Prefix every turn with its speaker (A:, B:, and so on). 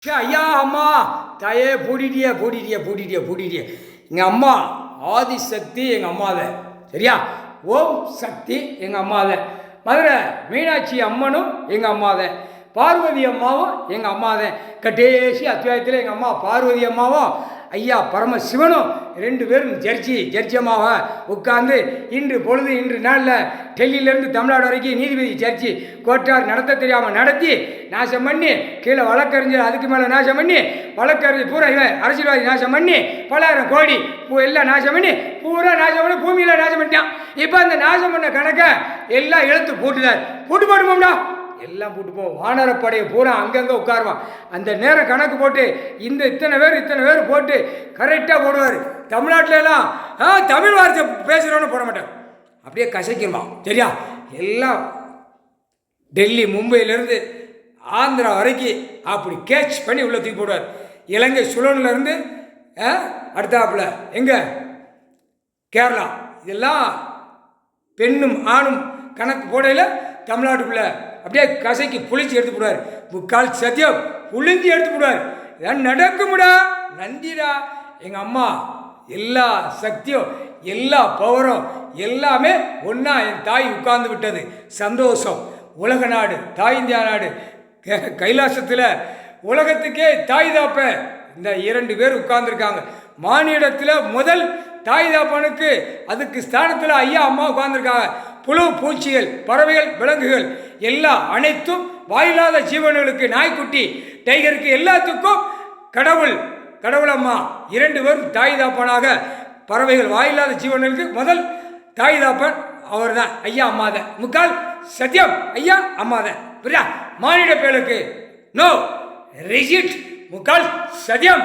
A: ஐயா அம்மா தாயே பூட்டிட்டியே எங்கள் அம்மா ஆதிசக்தி எங்கள் அம்மாவை சரியா. ஓம் சக்தி எங்கள் அம்மாவை. மதுரை மீனாட்சி அம்மனும் எங்கள் அம்மாவை. பார்வதி அம்மாவும் எங்கள் அம்மாவை. கடைசி அத்தியாயத்தில் எங்கள் அம்மா பார்வதி அம்மாவும் ஐயா பரமசிவனும் ரெண்டு பேரும் ஜட்ஜியமாக உட்கார்ந்து இன்று நாளில் டெல்லியிலேருந்து தமிழ்நாடு வரைக்கும் நீதிபதி ஜட்ஜி கோர்ட்டார் நடத்த தெரியாமல் நடத்தி நாசம் பண்ணி கீழே வழக்கறிஞர் அதுக்கு மேலே நாசம் பண்ணி வழக்கறிஞர் பூரா இவன் அரசியல்வாதி நாசம் பண்ணி பலாயிரம் கோடி எல்லாம் நாசம் பண்ணி பூரா நாசம் பண்ணி பூமியில் நாசம் பண்ணிட்டான். இப்போ அந்த நாசம் பண்ண கணக்கை எல்லாம் இழுத்து போட்டுதார். போடுவோம்டா எல்லாம் போட்டு போவோம். வானரப்படையை பூரா அங்கங்கே உட்காருவான். அந்த நேரம் கணக்கு போட்டு இத்தனை பேர் போட்டு கரெக்டாக போடுவார். தமிழ்நாட்டில எல்லாம் தமிழ் வார்த்தை பேசுகிறோன்னு போட மாட்டேன், அப்படியே கசைக்குவான் சரியா. எல்லாம் டெல்லி மும்பையிலேருந்து ஆந்திரா வரைக்கும் அப்படி கேட்ச் பண்ணி உள்ள தூக்கி போடுவார். இலங்கை சுழன்லேருந்து அடுத்தாப்புல எங்கே கேரளா இதெல்லாம் பெண்ணும் ஆணும் கணக்கு போடையில் தமிழ்நாட்டுக்குள்ளே அப்படியே கசைக்கு புளிச்சு எடுத்து போடுவார். முக்கால் சத்தியம் புளிஞ்சு எடுத்து போடுவார். இதான் நடக்கும்டா நந்திடா. எங்கள் அம்மா எல்லா சக்தியும் எல்லா பவரும் எல்லாமே ஒன்றா என் தாய் உட்கார்ந்து விட்டது. சந்தோஷம். உலக நாடு தாய் இந்தியா நாடு கைலாசத்தில் உலகத்துக்கே தாய் தாப்ப இந்த இரண்டு பேர் உட்கார்ந்துருக்காங்க. மானிடத்தில் முதல் தாய் தாப்பனுக்கு அதுக்கு ஸ்தானத்தில் ஐயா அம்மா உட்கார்ந்துருக்காங்க. புழு பூச்சிகள் பறவைகள் விலங்குகள் எல்லாம் அனைத்தும் வாயில்லாத ஜீவன்களுக்கு நாய்க்குட்டி டைகருக்கு எல்லாத்துக்கும் கடவுள் அம்மா இரண்டு பேரும் தாய் தாப்பனாக பறவைகள் வாயில்லாத ஜீவன்களுக்கு முதல் தாய் தாப்பன் அவர் தான் ஐயா அம்மாத. முக்கால் சத்தியம் ஐயா அம்மாத. புரியா. மானிட பேருக்கு நோ ரிஜிட் முக்கால் சத்தியம்.